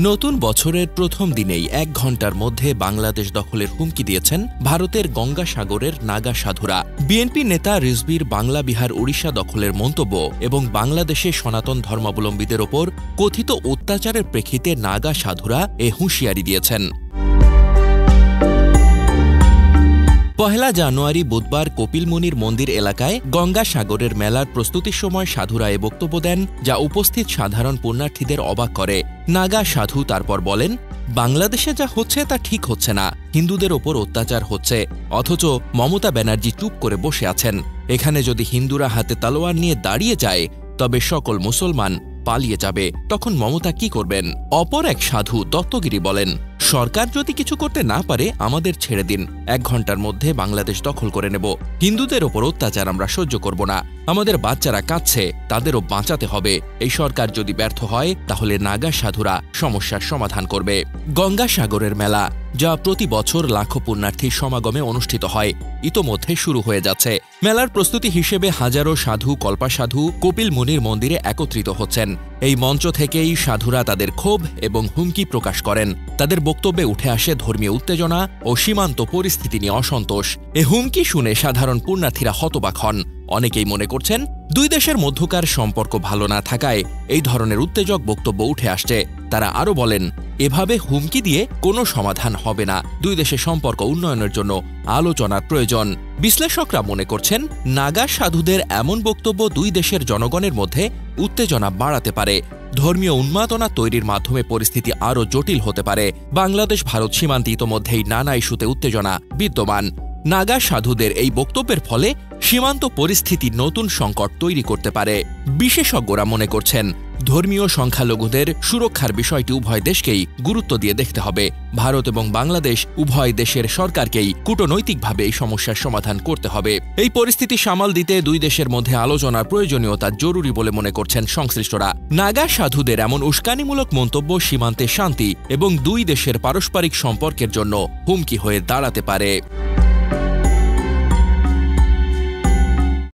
নতুন বছরের প্রথম দিনেই ১ ঘণ্টার মধ্যে বাংলাদেশ দখলের হুমকি দিয়েছেন ভারতের গঙ্গাসাগরের নাগা সাধুরা। বিএনপি নেতা রিজভীর বাংলা বিহার ওড়িশা দখলের মন্তব্য এবং বাংলাদেশে সনাতন ধর্মাবলম্বীদের ওপর কথিত অত্যাচারের প্রেক্ষিতে নাগা সাধুরা এ হুঁশিয়ারি দিয়েছেন। পহেলা জানুয়ারি বুধবার কপিলমুনির মন্দির এলাকায় গঙ্গাসাগরের মেলার প্রস্তুতির সময় সাধুরা এ বক্তব্য দেন, যা উপস্থিত সাধারণ পুণ্যার্থীদের অবাক করে। নাগা সাধু তারপর বলেন, বাংলাদেশে যা হচ্ছে তা ঠিক হচ্ছে না, হিন্দুদের ওপর অত্যাচার হচ্ছে, অথচ মমতা ব্যানার্জি চুপ করে বসে আছেন। এখানে যদি হিন্দুরা হাতে তলোয়ার নিয়ে দাঁড়িয়ে যায় তবে সকল মুসলমান পালিয়ে যাবে, তখন মমতা কি করবেন? অপর এক সাধু দত্তগিরি বলেন, সরকার যদি কিছু করতে না পারে আমাদের ছেড়ে দিন, ১ ঘণ্টার মধ্যে বাংলাদেশ দখল করে নেব। হিন্দুদের ওপর অত্যাচার আমরা সহ্য করব না। আমাদের বাচ্চারা কাঁদছে, তাদেরও বাঁচাতে হবে। এই সরকার যদি ব্যর্থ হয় তাহলে নাগা সাধুরা সমস্যার সমাধান করবে। গঙ্গাসাগরের মেলা, যা প্রতি বছর লাখো পুণ্যার্থীর সমাগমে অনুষ্ঠিত হয়, ইতোমধ্যে শুরু হয়ে যাচ্ছে। মেলার প্রস্তুতি হিসেবে হাজারো সাধু কল্পাসাধু কপিল মুনির মন্দিরে একত্রিত হচ্ছেন। এই মঞ্চ থেকেই সাধুরা তাদের ক্ষোভ এবং হুমকি প্রকাশ করেন। তাদের বক্তব্যে উঠে আসে ধর্মীয় উত্তেজনা ও সীমান্ত পরিস্থিতি নিয়ে অসন্তোষ। এ হুমকি শুনে সাধারণ পুণ্যার্থীরা হতবাক হন। অনেকেই মনে করছেন, দুই দেশের মধ্যকার সম্পর্ক ভালো না থাকায় এই ধরনের উত্তেজক বক্তব্য উঠে আসছে। তারা আরও বলেন, এভাবে হুমকি দিয়ে কোনো সমাধান হবে না। দুই দেশের সম্পর্ক উন্নয়নের জন্য আলোচনার প্রয়োজন। বিশ্লেষকরা মনে করছেন, নাগা সাধুদের এমন বক্তব্য দুই দেশের জনগণের মধ্যে উত্তেজনা বাড়াতে পারে। ধর্মীয় উন্মাদনা তৈরির মাধ্যমে পরিস্থিতি আরও জটিল হতে পারে। বাংলাদেশ ভারত সীমান্তে ইতোমধ্যেই নানা ইস্যুতে উত্তেজনা বিদ্যমান। নাগা সাধুদের এই বক্তব্যের ফলে সীমান্ত পরিস্থিতি নতুন সংকট তৈরি করতে পারে। বিশেষজ্ঞরা মনে করছেন, ধর্মীয় সংখ্যালঘুদের সুরক্ষার বিষয়টি উভয় দেশকেই গুরুত্ব দিয়ে দেখতে হবে। ভারত এবং বাংলাদেশ উভয় দেশের সরকারকেই কূটনৈতিকভাবে এই সমস্যার সমাধান করতে হবে। এই পরিস্থিতি সামাল দিতে দুই দেশের মধ্যে আলোচনার প্রয়োজনীয়তা জরুরি বলে মনে করছেন সংশ্লিষ্টরা। নাগা সাধুদের এমন উস্কানিমূলক মন্তব্য সীমান্তে শান্তি এবং দুই দেশের পারস্পরিক সম্পর্কের জন্য হুমকি হয়ে দাঁড়াতে পারে।